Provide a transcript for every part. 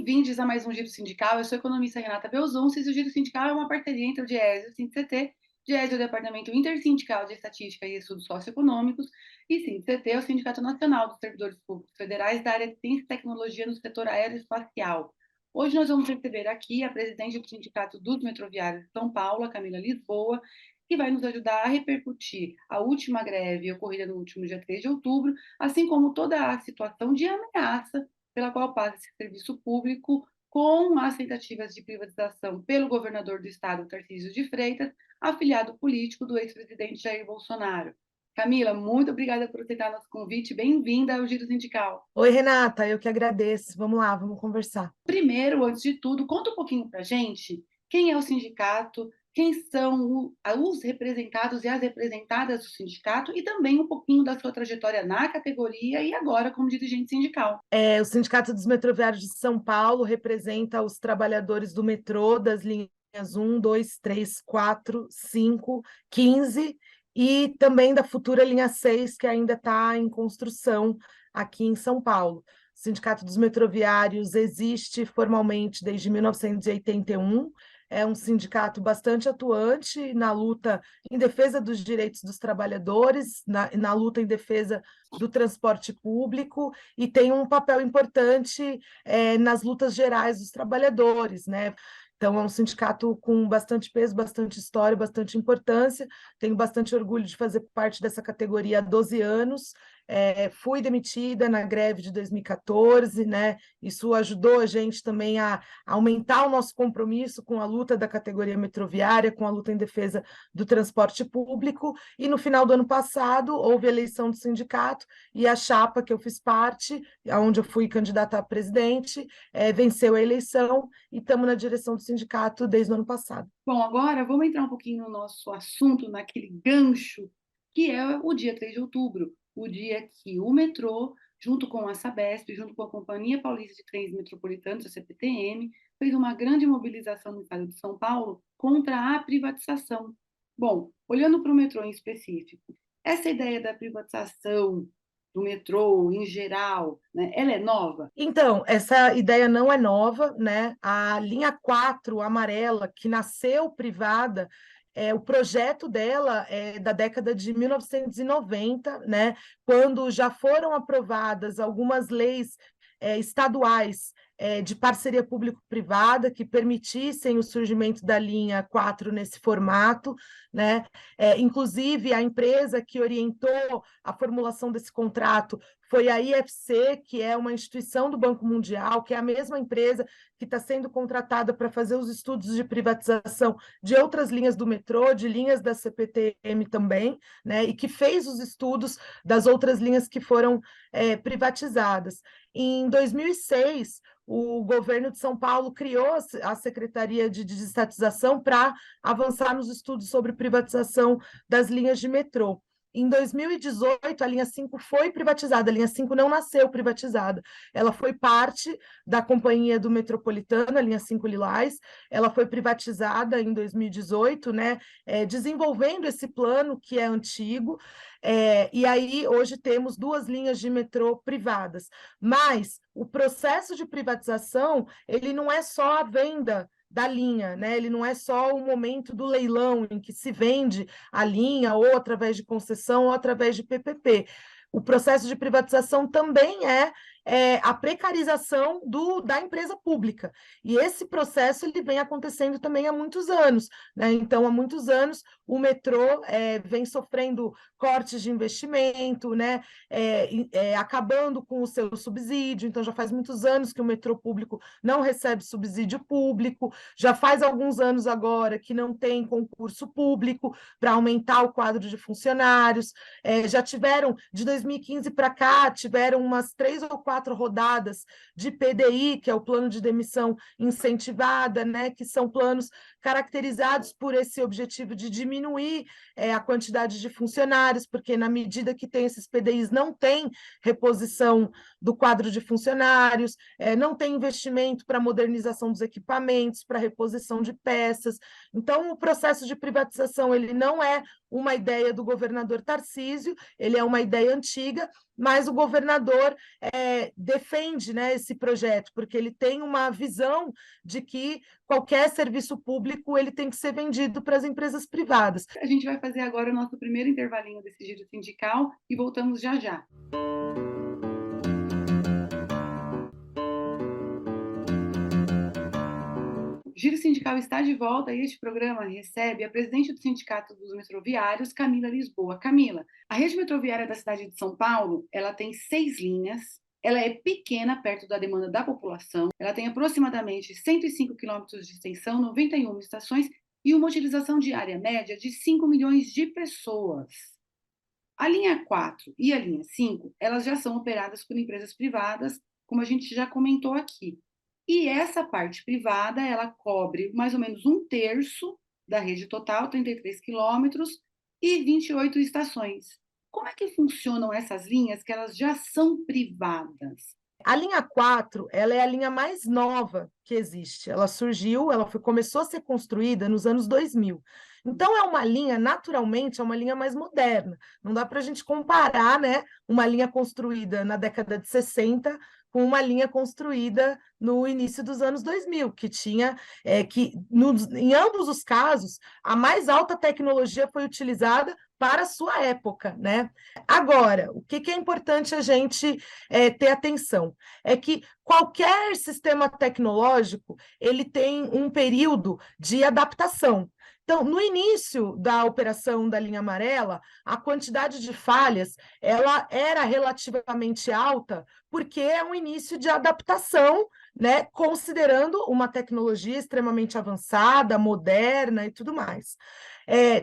Bem-vindos a mais um Giro Sindical. Eu sou a economista Renata Belzunces e o Giro Sindical é uma parceria entre o DIEESE e o SINDIC-CT. DIEESE é o Departamento Intersindical de Estatística e Estudos Socioeconômicos e SINDIC-CT é o Sindicato Nacional dos Servidores Públicos Federais da área de Ciência e Tecnologia no setor aeroespacial. Hoje nós vamos receber aqui a presidente do Sindicato dos Metroviários de São Paulo, a Camila Lisboa, que vai nos ajudar a repercutir a última greve ocorrida no último dia 3 de outubro, assim como toda a situação de ameaça pela qual passa esse serviço público, com as tentativas de privatização pelo governador do estado, Tarcísio de Freitas, afiliado político do ex-presidente Jair Bolsonaro. Camila, muito obrigada por aceitar nosso convite. Bem-vinda ao Giro Sindical. Oi, Renata, eu que agradeço. Vamos lá, vamos conversar. Primeiro, antes de tudo, conta um pouquinho para a gente quem é o sindicato, quem são os representados e as representadas do sindicato e também um pouquinho da sua trajetória na categoria e agora como dirigente sindical. O Sindicato dos Metroviários de São Paulo representa os trabalhadores do metrô das linhas 1, 2, 3, 4, 5, 15 e também da futura linha 6, que ainda está em construção aqui em São Paulo. O Sindicato dos Metroviários existe formalmente desde 1981. É um sindicato bastante atuante na luta em defesa dos direitos dos trabalhadores, na luta em defesa do transporte público, e tem um papel importante nas lutas gerais dos trabalhadores, né? Então, é um sindicato com bastante peso, bastante história, bastante importância. Tenho bastante orgulho de fazer parte dessa categoria há 12 anos. Fui demitida na greve de 2014, né? Isso ajudou a gente também a aumentar o nosso compromisso com a luta da categoria metroviária, com a luta em defesa do transporte público. E no final do ano passado, houve a eleição do sindicato e a chapa que eu fiz parte, onde eu fui candidata a presidente, venceu a eleição e estamos na direção do sindicato desde o ano passado. Bom, agora vamos entrar um pouquinho no nosso assunto, naquele gancho, que é o dia 3 de outubro, o dia que o metrô, junto com a Sabesp, junto com a Companhia Paulista de Trens Metropolitanos, a CPTM, fez uma grande mobilização no estado de São Paulo contra a privatização. Bom, olhando para o metrô em específico, essa ideia da privatização do metrô em geral, né, ela é nova? Então, essa ideia não é nova, né? A linha 4 amarela, que nasceu privada, o projeto dela é da década de 1990, né? Quando já foram aprovadas algumas leis estaduais de parceria público-privada que permitissem o surgimento da linha 4 nesse formato, né? Inclusive, a empresa que orientou a formulação desse contrato foi a IFC, que é uma instituição do Banco Mundial, que é a mesma empresa que está sendo contratada para fazer os estudos de privatização de outras linhas do metrô, de linhas da CPTM também, né? E que fez os estudos das outras linhas que foram privatizadas. Em 2006, o governo de São Paulo criou a Secretaria de Desestatização para avançar nos estudos sobre privatização das linhas de metrô. Em 2018, a linha 5 foi privatizada. A linha 5 não nasceu privatizada. Ela foi parte da Companhia do Metropolitano, a linha 5 Lilás. Ela foi privatizada em 2018, né? Desenvolvendo esse plano que é antigo. E aí, hoje, temos duas linhas de metrô privadas. Mas o processo de privatização, ele não é só a venda da linha, né? Ele não é só o momento do leilão em que se vende a linha ou através de concessão ou através de PPP. O processo de privatização também é a precarização da empresa pública. E esse processo ele vem acontecendo também há muitos anos, né? Então, há muitos anos, o metrô vem sofrendo cortes de investimento, né? Acabando com o seu subsídio. Então, já faz muitos anos que o metrô público não recebe subsídio público, já faz alguns anos agora que não tem concurso público para aumentar o quadro de funcionários. Já tiveram, de 2015 para cá, tiveram umas 3 ou 4 rodadas de PDI, que é o plano de demissão incentivada, né, que são planos caracterizados por esse objetivo de diminuir a quantidade de funcionários, porque na medida que tem esses PDIs não tem reposição do quadro de funcionários, não tem investimento para modernização dos equipamentos, para reposição de peças. Então, o processo de privatização ele não é uma ideia do governador Tarcísio, ele é uma ideia antiga, mas o governador defende, né, esse projeto, porque ele tem uma visão de que qualquer serviço público ele tem que ser vendido para as empresas privadas. A gente vai fazer agora o nosso primeiro intervalinho desse giro sindical e voltamos já já. O Giro Sindical está de volta e este programa recebe a presidente do Sindicato dos Metroviários, Camila Lisboa. Camila, a rede metroviária da cidade de São Paulo, ela tem 6 linhas, ela é pequena perto da demanda da população, ela tem aproximadamente 105 quilômetros de extensão, 91 estações e uma utilização diária média de 5 milhões de pessoas. A linha 4 e a linha 5, elas já são operadas por empresas privadas, como a gente já comentou aqui. E essa parte privada, ela cobre mais ou menos 1/3 da rede total, 33 quilômetros e 28 estações. Como é que funcionam essas linhas que elas já são privadas? A linha 4, ela é a linha mais nova que existe. Ela surgiu, começou a ser construída nos anos 2000. Então, é uma linha, naturalmente, é uma linha mais moderna. Não dá para a gente comparar, né, uma linha construída na década de 60 com uma linha construída no início dos anos 2000, que tinha, em ambos os casos, a mais alta tecnologia foi utilizada para a sua época, né? Agora, o que é importante a gente ter atenção? É que qualquer sistema tecnológico, ele tem um período de adaptação. Então, no início da operação da linha amarela, a quantidade de falhas ela era relativamente alta, porque é um início de adaptação, né, considerando uma tecnologia extremamente avançada, moderna e tudo mais.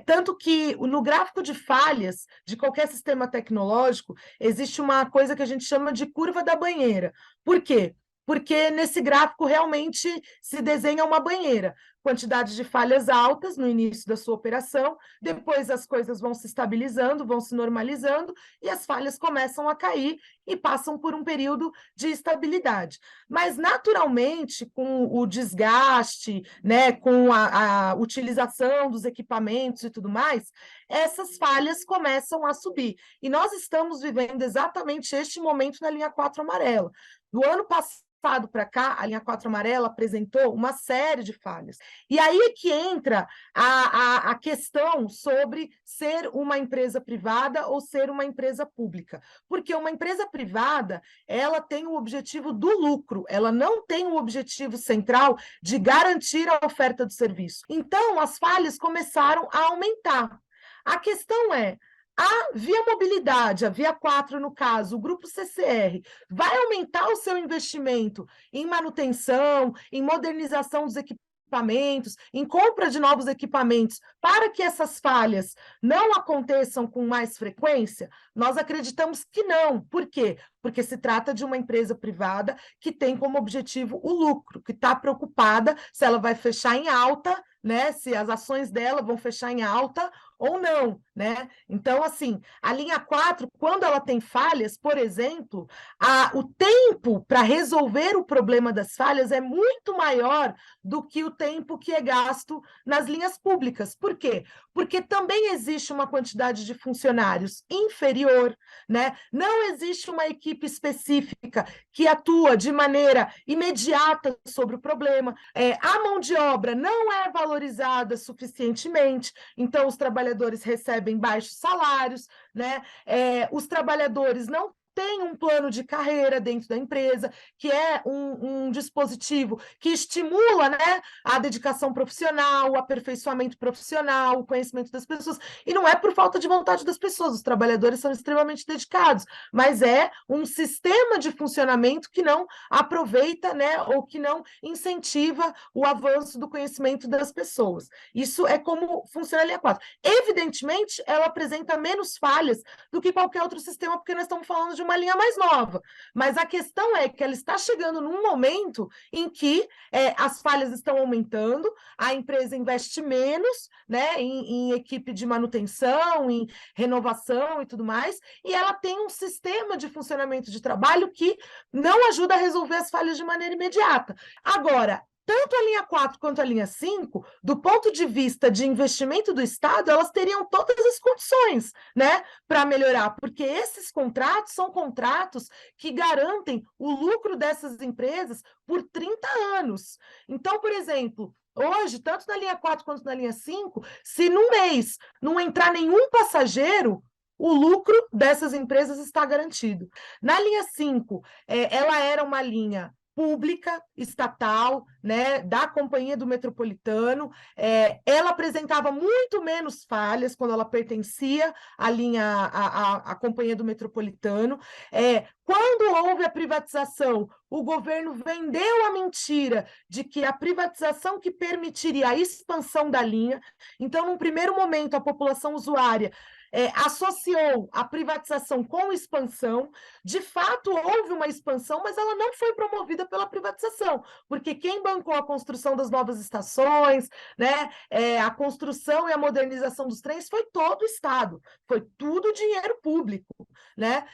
Tanto que no gráfico de falhas de qualquer sistema tecnológico, existe uma coisa que a gente chama de curva da banheira. Por quê? Porque nesse gráfico realmente se desenha uma banheira. Quantidade de falhas altas no início da sua operação, depois as coisas vão se estabilizando, vão se normalizando, e as falhas começam a cair e passam por um período de estabilidade. Mas, naturalmente, com o desgaste, né, com a utilização dos equipamentos e tudo mais, essas falhas começam a subir. E nós estamos vivendo exatamente este momento na linha 4 amarela. Do ano passado para cá, a linha 4 amarela apresentou uma série de falhas. E aí é que entra a questão sobre ser uma empresa privada ou ser uma empresa pública. Porque uma empresa privada, ela tem o objetivo do lucro, ela não tem o objetivo central de garantir a oferta do serviço. Então, as falhas começaram a aumentar. A questão é, a Via Mobilidade, a Via 4 no caso, o Grupo CCR, vai aumentar o seu investimento em manutenção, em modernização dos equipamentos, em compra de novos equipamentos, para que essas falhas não aconteçam com mais frequência? Nós acreditamos que não. Por quê? Porque se trata de uma empresa privada que tem como objetivo o lucro, que está preocupada se ela vai fechar em alta, né? Se as ações dela vão fechar em alta ou não, né? Então, assim, a linha 4, quando ela tem falhas, por exemplo, o tempo para resolver o problema das falhas é muito maior do que o tempo que é gasto nas linhas públicas. Por quê? Porque também existe uma quantidade de funcionários inferior, né? Não existe uma equipe específica que atua de maneira imediata sobre o problema. A mão de obra não é valorizada suficientemente, então os trabalhadores recebem baixos salários, né? Os trabalhadores não têm um plano de carreira dentro da empresa, que é um dispositivo que estimula, né, a dedicação profissional, o aperfeiçoamento profissional, o conhecimento das pessoas, e não é por falta de vontade das pessoas, os trabalhadores são extremamente dedicados, mas é um sistema de funcionamento que não aproveita, né, ou que não incentiva o avanço do conhecimento das pessoas. Isso é como funciona a linha 4. Evidentemente, ela apresenta menos falhas do que qualquer outro sistema, porque nós estamos falando de uma linha mais nova. Mas a questão é que ela está chegando num momento em que as falhas estão aumentando, a empresa investe menos, né, em equipe de manutenção, em renovação e tudo mais, e ela tem um sistema de funcionamento de trabalho que não ajuda a resolver as falhas de maneira imediata. Agora, tanto a linha 4 quanto a linha 5, do ponto de vista de investimento do Estado, elas teriam todas as condições, né, para melhorar, porque esses contratos são contratos que garantem o lucro dessas empresas por 30 anos. Então, por exemplo, hoje, tanto na linha 4 quanto na linha 5, se num mês não entrar nenhum passageiro, o lucro dessas empresas está garantido. Na linha 5, ela era uma linha pública, estatal, né, da Companhia do Metropolitano. Ela apresentava muito menos falhas quando ela pertencia à linha, à Companhia do Metropolitano. Quando houve a privatização, o governo vendeu a mentira de que a privatização que permitiria a expansão da linha. Então, num primeiro momento, a população usuária associou a privatização com expansão. De fato, houve uma expansão, mas ela não foi promovida pela privatização, porque quem bancou a construção das novas estações, né, a construção e a modernização dos trens foi todo o Estado, foi tudo dinheiro público. Né?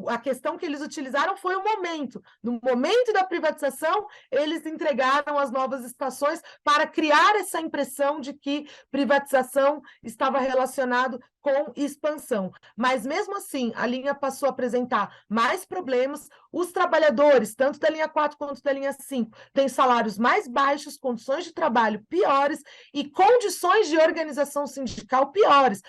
A questão que eles utilizaram foi o momento. No momento da privatização, eles entregaram as novas estações para criar essa impressão de que privatização estava relacionado com expansão. Mas, mesmo assim, a linha passou a apresentar mais problemas. Os trabalhadores, tanto da linha 4 quanto da linha 5, têm salários mais baixos, condições de trabalho piores e condições de organização sindical piores.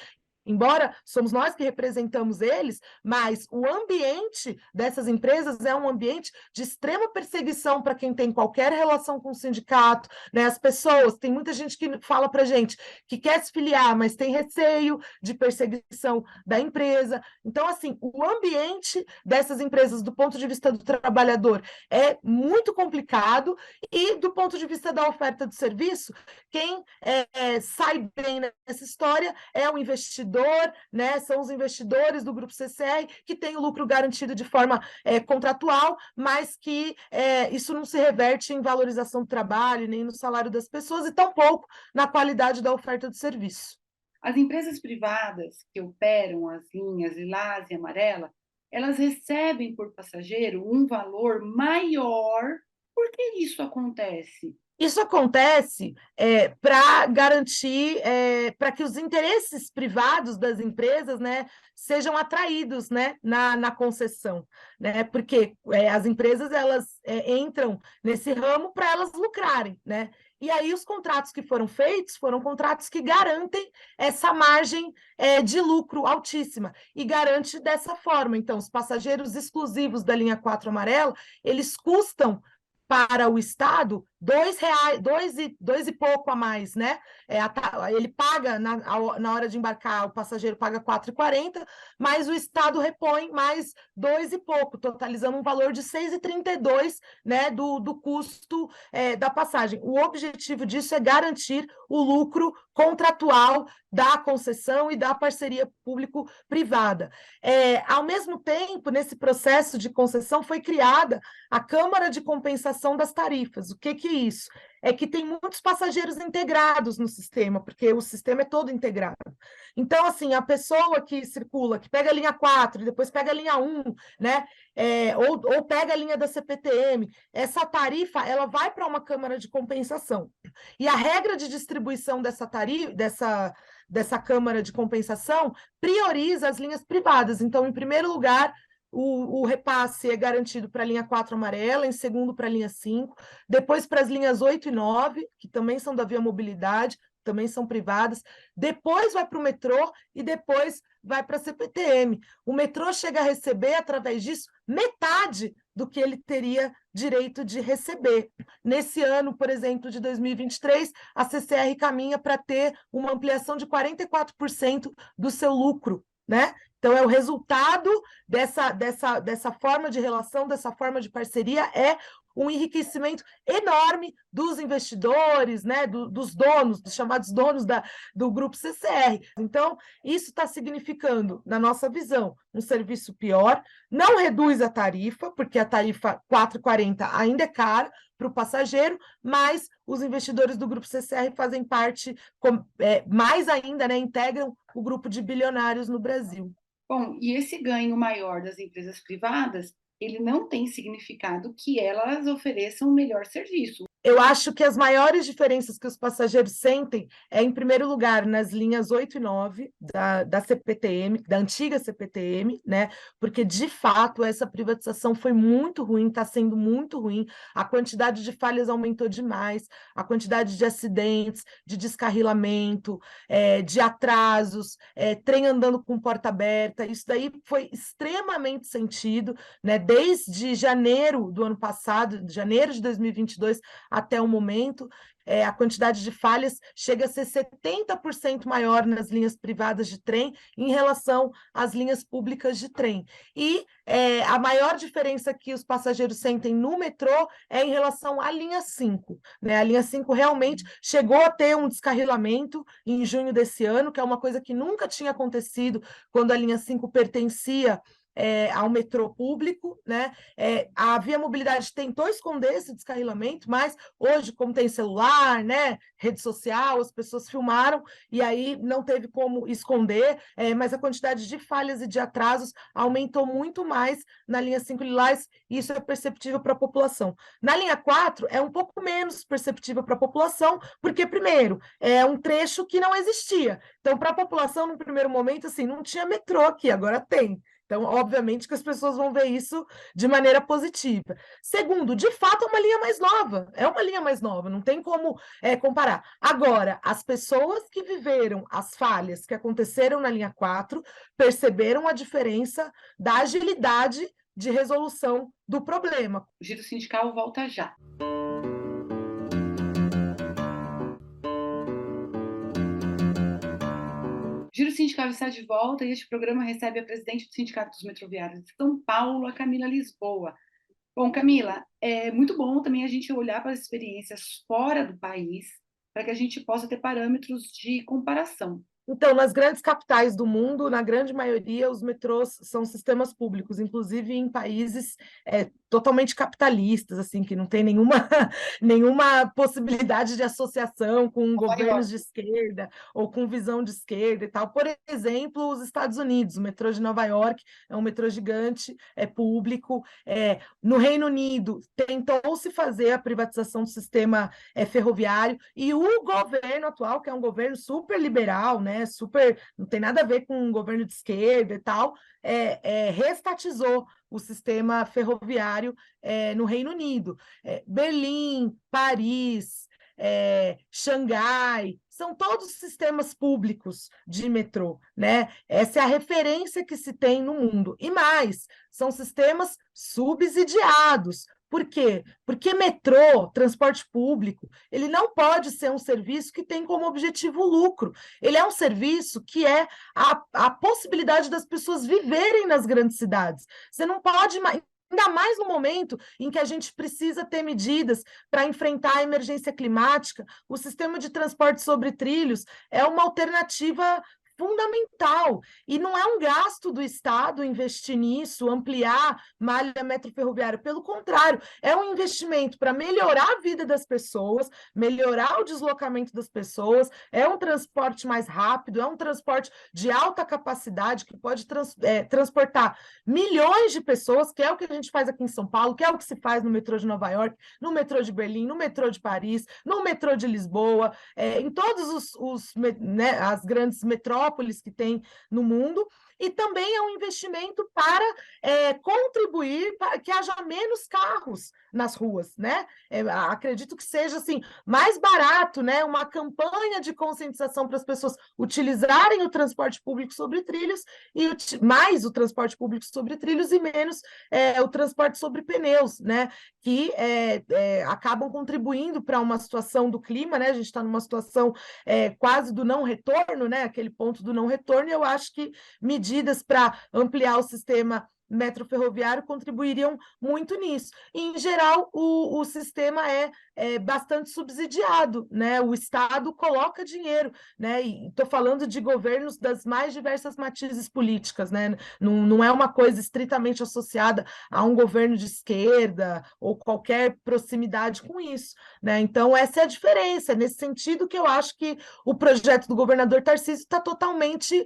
Embora somos nós que representamos eles, mas o ambiente dessas empresas é um ambiente de extrema perseguição para quem tem qualquer relação com o sindicato, né? As pessoas, tem muita gente que fala para a gente que quer se filiar, mas tem receio de perseguição da empresa. Então, assim, o ambiente dessas empresas, do ponto de vista do trabalhador, é muito complicado, e do ponto de vista da oferta de serviço, quem sai bem nessa história é o investidor, né? São os investidores do Grupo CCR que têm o lucro garantido de forma contratual, mas que isso não se reverte em valorização do trabalho, nem no salário das pessoas, e tampouco na qualidade da oferta de serviço. As empresas privadas que operam as linhas lilás e amarela, elas recebem por passageiro um valor maior. Por que isso acontece? Isso acontece para garantir, para que os interesses privados das empresas, né, sejam atraídos, né, na concessão, né, porque as empresas elas entram nesse ramo para elas lucrarem, né, e aí os contratos que foram feitos foram contratos que garantem essa margem de lucro altíssima, e garante dessa forma. Então, os passageiros exclusivos da linha 4 amarela, eles custam para o Estado R$ 2, dois e pouco a mais, né? Ele paga, na hora de embarcar, o passageiro paga R$ 4,40, mas o Estado repõe mais dois e pouco, totalizando um valor de R$ 6,32, né, do custo da passagem. O objetivo disso é garantir o lucro contratual da concessão e da parceria público-privada. Ao mesmo tempo, nesse processo de concessão, foi criada a Câmara de Compensação das Tarifas. O que é isso? É que tem muitos passageiros integrados no sistema, porque o sistema é todo integrado. Então, assim, a pessoa que circula, que pega a linha 4 e depois pega a linha 1, né? Ou pega a linha da CPTM, essa tarifa ela vai para uma Câmara de Compensação. E a regra de distribuição dessa tarifa, dessa Câmara de Compensação, prioriza as linhas privadas. Então, em primeiro lugar, o repasse é garantido para a linha 4 amarela, em segundo para a linha 5, depois para as linhas 8 e 9, que também são da Via Mobilidade, também são privadas, depois vai para o metrô e depois vai para a CPTM. O metrô chega a receber, através disso, metade do que ele teria direito de receber. Nesse ano, por exemplo, de 2023, a CCR caminha para ter uma ampliação de 44% do seu lucro, né? Então, é o resultado dessa forma de relação, dessa forma de parceria, é um enriquecimento enorme dos investidores, né, dos donos, dos chamados donos do Grupo CCR. Então, isso está significando, na nossa visão, um serviço pior, não reduz a tarifa, porque a tarifa 4,40 ainda é cara para o passageiro, mas os investidores do Grupo CCR fazem parte, mais ainda, né, integram o grupo de bilionários no Brasil. Bom, e esse ganho maior das empresas privadas, ele não tem significado que elas ofereçam um melhor serviço. Eu acho que as maiores diferenças que os passageiros sentem é, em primeiro lugar, nas linhas 8 e 9 da CPTM, da antiga CPTM, né? Porque, de fato, essa privatização foi muito ruim, está sendo muito ruim. A quantidade de falhas aumentou demais, a quantidade de acidentes, de descarrilamento, de atrasos, trem andando com porta aberta. Isso daí foi extremamente sentido, né? Desde janeiro do ano passado, janeiro de 2022, até o momento, a quantidade de falhas chega a ser 70% maior nas linhas privadas de trem em relação às linhas públicas de trem. E a maior diferença que os passageiros sentem no metrô é em relação à linha 5. Né? A linha 5 realmente chegou a ter um descarrilamento em junho desse ano, que é uma coisa que nunca tinha acontecido quando a linha 5 pertencia ao metrô público, né? A Via Mobilidade tentou esconder esse descarrilamento, mas hoje, como tem celular, né, rede social, as pessoas filmaram e aí não teve como esconder, mas a quantidade de falhas e de atrasos aumentou muito mais na linha 5 Lilás, e isso é perceptível para a população. Na linha 4, é um pouco menos perceptível para a população, porque, primeiro, é um trecho que não existia. Então, para a população, no primeiro momento, assim, não tinha metrô aqui, agora tem. Então, obviamente que as pessoas vão ver isso de maneira positiva. Segundo, de fato, é uma linha mais nova, não tem como comparar. Agora, as pessoas que viveram as falhas que aconteceram na linha 4 perceberam a diferença da agilidade de resolução do problema. O Giro Sindical volta já. Giro Sindical está de volta e este programa recebe a presidente do Sindicato dos Metroviários de São Paulo, a Camila Lisboa. Bom, Camila, é muito bom também a gente olhar para as experiências fora do país, para que a gente possa ter parâmetros de comparação. Então, nas grandes capitais do mundo, na grande maioria, os metrôs são sistemas públicos, inclusive em países totalmente capitalistas, assim, que não tem nenhuma possibilidade de associação com governos de esquerda ou com visão de esquerda e tal. Por exemplo, os Estados Unidos, o metrô de Nova York é um metrô gigante, é público. No Reino Unido, tentou-se fazer a privatização do sistema ferroviário, e o governo atual, que é um governo super liberal, né, super, não tem nada a ver com um governo de esquerda e tal, reestatizou o sistema ferroviário no Reino Unido. Berlim, Paris, Xangai, são todos sistemas públicos de metrô, né? Essa é a referência que se tem no mundo. E mais, são sistemas subsidiados. Por quê? Porque metrô, transporte público, ele não pode ser um serviço que tem como objetivo o lucro. Ele é um serviço que é a possibilidade das pessoas viverem nas grandes cidades. Você não pode, ainda mais no momento em que a gente precisa ter medidas para enfrentar a emergência climática, o sistema de transporte sobre trilhos é uma alternativa fundamental, e não é um gasto do Estado investir nisso, ampliar malha metroferroviária, pelo contrário, é um investimento para melhorar a vida das pessoas, melhorar o deslocamento das pessoas, é um transporte mais rápido, é um transporte de alta capacidade que pode transportar milhões de pessoas, que é o que a gente faz aqui em São Paulo, que é o que se faz no metrô de Nova York, no metrô de Berlim, no metrô de Paris, no metrô de Lisboa, em todos né, as grandes metrópoles que tem no mundo, e também é um investimento para contribuir para que haja menos carros nas ruas, né? Acredito que seja assim mais barato, né? Uma campanha de conscientização para as pessoas utilizarem o transporte público sobre trilhos, e mais o transporte público sobre trilhos e menos o transporte sobre pneus, né? Que acabam contribuindo para uma situação do clima, né? A gente está numa situação quase do não retorno, né? Aquele ponto do não retorno, e eu acho que medidas para ampliar o sistema metroferroviário contribuiriam muito nisso. E, em geral, o sistema é bastante subsidiado, né? O Estado coloca dinheiro, né? E estou falando de governos das mais diversas matizes políticas, né? Não é uma coisa estritamente associada a um governo de esquerda ou qualquer proximidade com isso, né? Então, essa é a diferença. É nesse sentido que eu acho que o projeto do governador Tarcísio está totalmente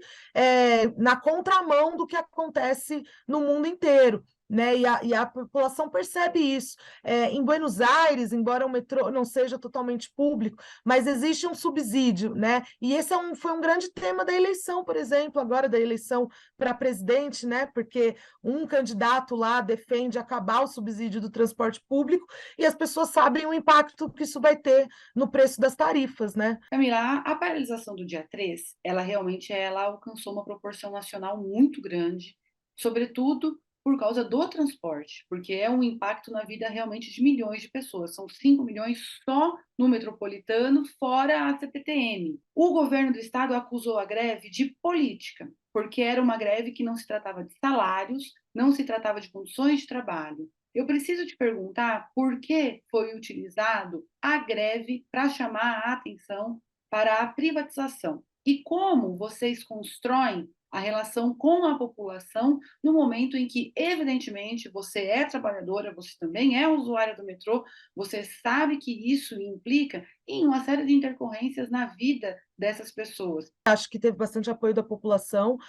na contramão do que acontece no mundo inteiro. né? E a população percebe isso. Em Buenos Aires, embora o metrô não seja totalmente público, mas existe um subsídio, né? E esse foi um grande tema da eleição, por exemplo, agora da eleição para presidente, né? Porque um candidato lá defende acabar o subsídio do transporte público e as pessoas sabem o impacto que isso vai ter no preço das tarifas, né? Camila, a paralisação do dia 3, ela alcançou uma proporção nacional muito grande, sobretudo por causa do transporte, porque é um impacto na vida realmente de milhões de pessoas. São 5 milhões só no metropolitano, fora a CPTM. O governo do estado acusou a greve de política, porque era uma greve que não se tratava de salários, não se tratava de condições de trabalho. Eu preciso te perguntar por que foi utilizado a greve para chamar a atenção para a privatização e como vocês constroem a relação com a população no momento em que, evidentemente, você é trabalhadora, você também é usuária do metrô, você sabe que isso implica em uma série de intercorrências na vida dessas pessoas. Acho que teve bastante apoio da população,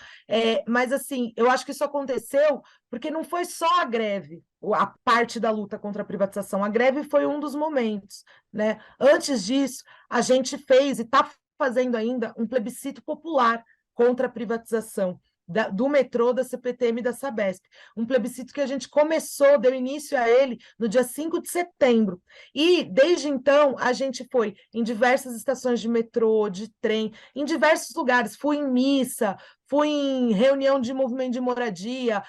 mas assim, eu acho que isso aconteceu porque não foi só a greve, a parte da luta contra a privatização. A greve foi um dos momentos, né? Antes disso, a gente fez e está fazendo ainda um plebiscito popular contra a privatização do metrô, da CPTM e da Sabesp. Um plebiscito que a gente começou, deu início a ele no dia 5 de setembro. E, desde então, a gente foi em diversas estações de metrô, de trem, em diversos lugares. Fui em missa, fui em reunião de movimento de moradia,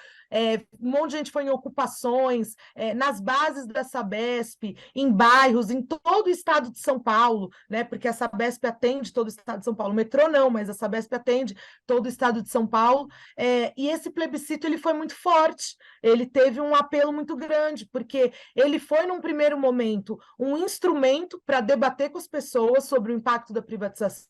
um monte de gente foi em ocupações, nas bases da Sabesp, em bairros, em todo o estado de São Paulo, né? Porque a Sabesp atende todo o estado de São Paulo. O metrô não, mas a Sabesp atende todo o estado de São Paulo. E esse plebiscito ele foi muito forte, ele teve um apelo muito grande, porque ele foi, num primeiro momento, um instrumento para debater com as pessoas sobre o impacto da privatização.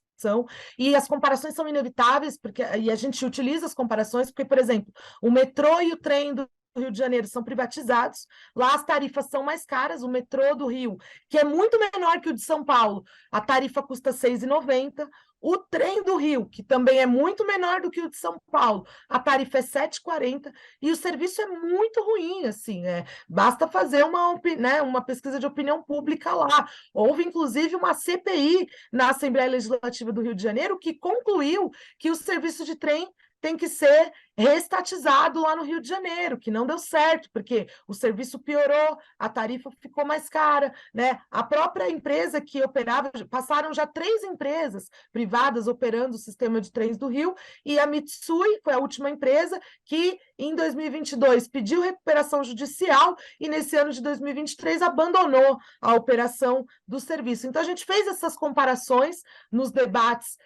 E as comparações são inevitáveis, e a gente utiliza as comparações, porque, por exemplo, o metrô e o trem do Rio de Janeiro são privatizados, lá as tarifas são mais caras, o metrô do Rio, que é muito menor que o de São Paulo, a tarifa custa R$ 6,90, o trem do Rio, que também é muito menor do que o de São Paulo, a tarifa é R$ 7,40, e o serviço é muito ruim, assim, basta fazer uma pesquisa de opinião pública lá. Houve, inclusive, uma CPI na Assembleia Legislativa do Rio de Janeiro que concluiu que o serviço de trem tem que ser reestatizado lá no Rio de Janeiro, que não deu certo, porque o serviço piorou, a tarifa ficou mais cara, né? A própria empresa que operava, passaram já 3 empresas privadas operando o sistema de trens do Rio, e a Mitsui foi a última empresa que, em 2022, pediu recuperação judicial e, nesse ano de 2023, abandonou a operação do serviço. Então, a gente fez essas comparações nos debates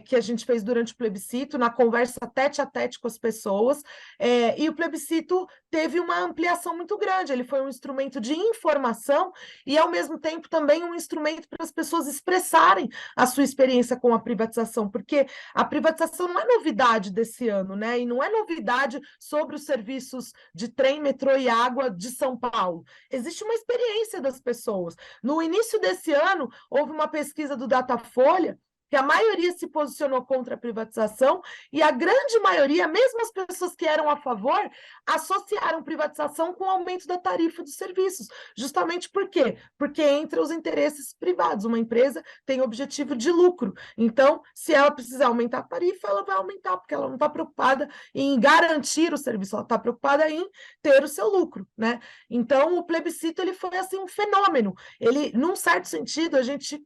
que a gente fez durante o plebiscito, na conversa tete a tete com as pessoas, e o plebiscito teve uma ampliação muito grande, ele foi um instrumento de informação e, ao mesmo tempo, também um instrumento para as pessoas expressarem a sua experiência com a privatização, porque a privatização não é novidade desse ano, né? E não é novidade sobre os serviços de trem, metrô e água de São Paulo. Existe uma experiência das pessoas. No início desse ano, houve uma pesquisa do Datafolha que a maioria se posicionou contra a privatização e a grande maioria, mesmo as pessoas que eram a favor, associaram privatização com o aumento da tarifa dos serviços. Justamente por quê? Porque entra os interesses privados. Uma empresa tem objetivo de lucro. Então, se ela precisar aumentar a tarifa, ela vai aumentar, porque ela não está preocupada em garantir o serviço, ela está preocupada em ter o seu lucro, né? Então, o plebiscito ele foi assim um fenômeno. Ele, num certo sentido, a gente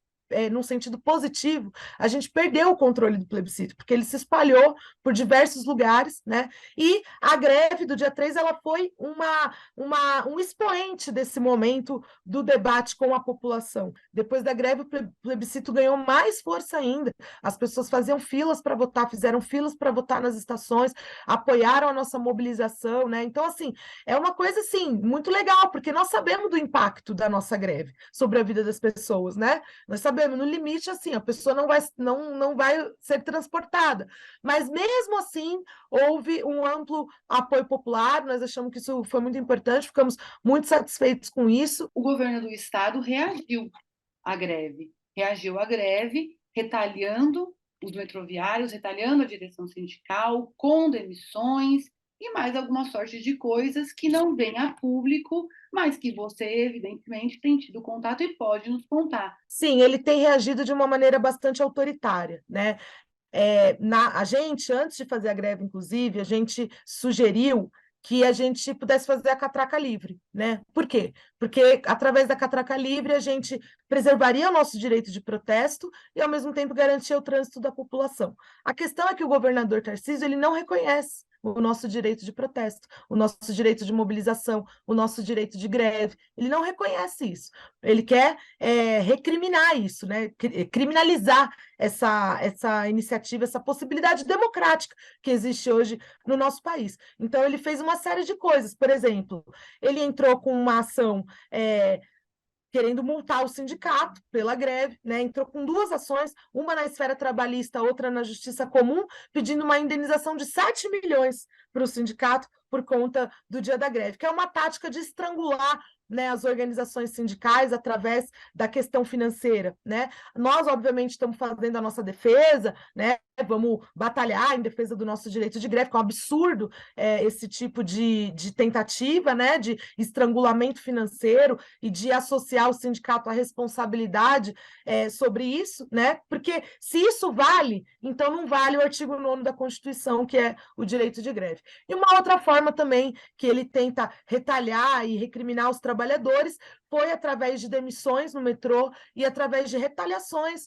num sentido positivo, a gente perdeu o controle do plebiscito, porque ele se espalhou por diversos lugares, né? E a greve do dia 3 ela foi um expoente desse momento do debate com a população. Depois da greve, o plebiscito ganhou mais força ainda. As pessoas faziam filas para votar, fizeram filas para votar nas estações, apoiaram a nossa mobilização, né? Então, assim, é uma coisa assim, muito legal, porque nós sabemos do impacto da nossa greve sobre a vida das pessoas, né? Nós sabemos, no limite, assim, a pessoa não vai ser transportada. Mas, mesmo assim, houve um amplo apoio popular, nós achamos que isso foi muito importante, ficamos muito satisfeitos com isso. O governo do estado reagiu à greve, retalhando os metroviários, retalhando a direção sindical, com demissões, e mais alguma sorte de coisas que não vêm a público, mas que você, evidentemente, tem tido contato e pode nos contar. Sim, ele tem reagido de uma maneira bastante autoritária, né? A gente, antes de fazer a greve, inclusive, a gente sugeriu que a gente pudesse fazer a catraca livre, né? Por quê? Porque através da catraca livre a gente preservaria o nosso direito de protesto e, ao mesmo tempo, garantia o trânsito da população. A questão é que o governador Tarcísio ele não reconhece o nosso direito de protesto, o nosso direito de mobilização, o nosso direito de greve. Ele não reconhece isso. Ele quer recriminar isso, né? Criminalizar essa iniciativa, essa possibilidade democrática que existe hoje no nosso país. Então, ele fez uma série de coisas. Por exemplo, ele entrou com uma ação querendo multar o sindicato pela greve, né? Entrou com duas ações, uma na esfera trabalhista, outra na justiça comum, pedindo uma indenização de 7 milhões para o sindicato por conta do dia da greve, que é uma tática de estrangular, né, as organizações sindicais através da questão financeira, né? Nós, obviamente, estamos fazendo a nossa defesa, né? Vamos batalhar em defesa do nosso direito de greve, que é um absurdo esse tipo de tentativa, né, de estrangulamento financeiro e de associar o sindicato à responsabilidade sobre isso, né? Porque se isso vale, então não vale o artigo 9º da Constituição, que é o direito de greve. E uma outra forma também que ele tenta retalhar e recriminar os trabalhadores foi através de demissões no metrô e através de retaliações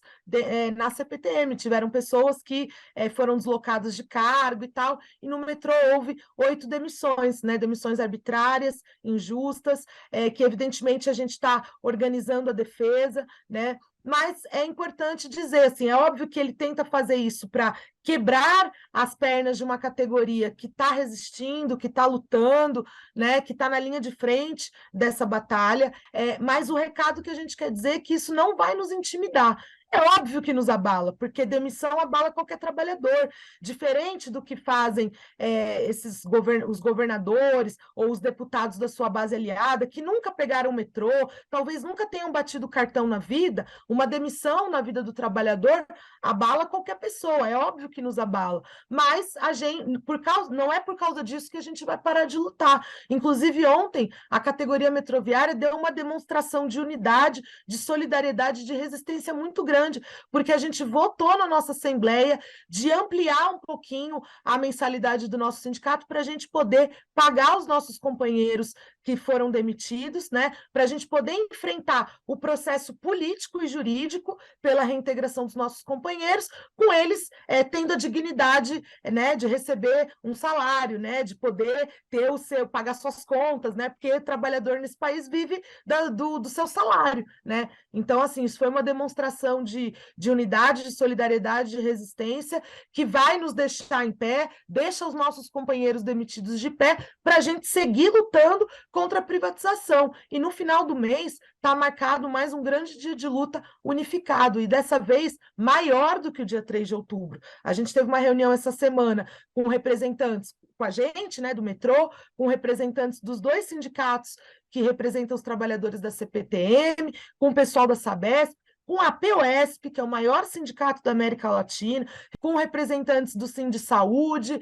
na CPTM. Tiveram pessoas que foram deslocadas de cargo e tal, e no metrô houve 8 demissões, né? Demissões arbitrárias, injustas, que evidentemente a gente está organizando a defesa, né? Mas é importante dizer, assim, é óbvio que ele tenta fazer isso para quebrar as pernas de uma categoria que está resistindo, que está lutando, né, que está na linha de frente dessa batalha, mas o recado que a gente quer dizer é que isso não vai nos intimidar. É óbvio que nos abala, porque demissão abala qualquer trabalhador, diferente do que fazem os governadores ou os deputados da sua base aliada, que nunca pegaram o metrô, talvez nunca tenham batido cartão na vida. Uma demissão na vida do trabalhador abala qualquer pessoa, é óbvio que nos abala, mas a gente, não é por causa disso que a gente vai parar de lutar. Inclusive, ontem, a categoria metroviária deu uma demonstração de unidade, de solidariedade, de resistência muito grande, porque a gente votou na nossa Assembleia de ampliar um pouquinho a mensalidade do nosso sindicato para a gente poder pagar os nossos companheiros que foram demitidos, né? Para a gente poder enfrentar o processo político e jurídico pela reintegração dos nossos companheiros, com eles tendo a dignidade, né, de receber um salário, né, de poder ter pagar suas contas, né? Porque o trabalhador nesse país vive do seu salário, né? Então, assim, isso foi uma demonstração de unidade, de solidariedade, de resistência, que vai nos deixar em pé, deixa os nossos companheiros demitidos de pé, para a gente seguir lutando contra a privatização. E no final do mês está marcado mais um grande dia de luta unificado, e dessa vez maior do que o dia 3 de outubro. A gente teve uma reunião essa semana com representantes, com a gente, né, do metrô, com representantes dos 2 sindicatos que representam os trabalhadores da CPTM, com o pessoal da Sabesp, com a POSP, que é o maior sindicato da América Latina, com representantes do Sindisaúde,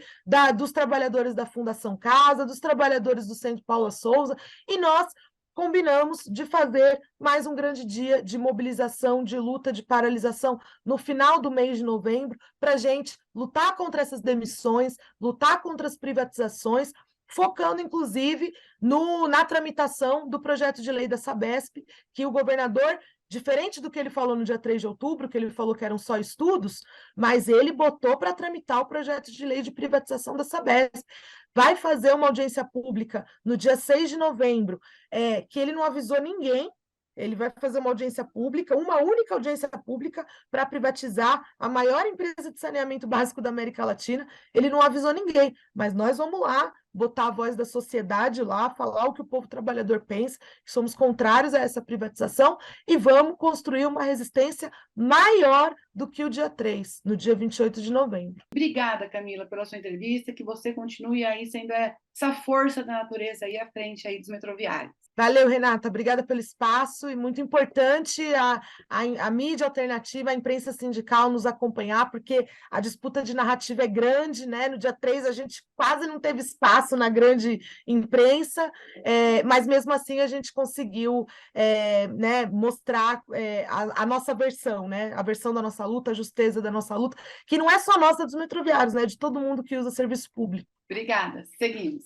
dos trabalhadores da Fundação Casa, dos trabalhadores do Centro Paula Souza, e nós combinamos de fazer mais um grande dia de mobilização, de luta, de paralisação no final do mês de novembro, para a gente lutar contra essas demissões, lutar contra as privatizações, focando, inclusive, na tramitação do projeto de lei da Sabesp, que o governador, diferente do que ele falou no dia 3 de outubro, que ele falou que eram só estudos, mas ele botou para tramitar o projeto de lei de privatização da Sabesp. Vai fazer uma audiência pública no dia 6 de novembro, que ele não avisou ninguém. Ele vai fazer uma audiência pública, uma única audiência pública, para privatizar a maior empresa de saneamento básico da América Latina. Ele não avisou ninguém, mas nós vamos lá botar a voz da sociedade lá, falar o que o povo trabalhador pensa, que somos contrários a essa privatização, e vamos construir uma resistência maior do que o dia 3, no dia 28 de novembro. Obrigada, Camila, pela sua entrevista, que você continue aí sendo essa força da natureza aí à frente aí dos metroviários. Valeu, Renata. Obrigada pelo espaço e muito importante a mídia alternativa, a imprensa sindical nos acompanhar, porque a disputa de narrativa é grande, né? No dia 3 a gente quase não teve espaço na grande imprensa, mas mesmo assim a gente conseguiu né, mostrar a nossa versão, né? A versão da nossa luta, a justeza da nossa luta, que não é só nossa dos metroviários, né? De todo mundo que usa serviço público. Obrigada. Seguimos.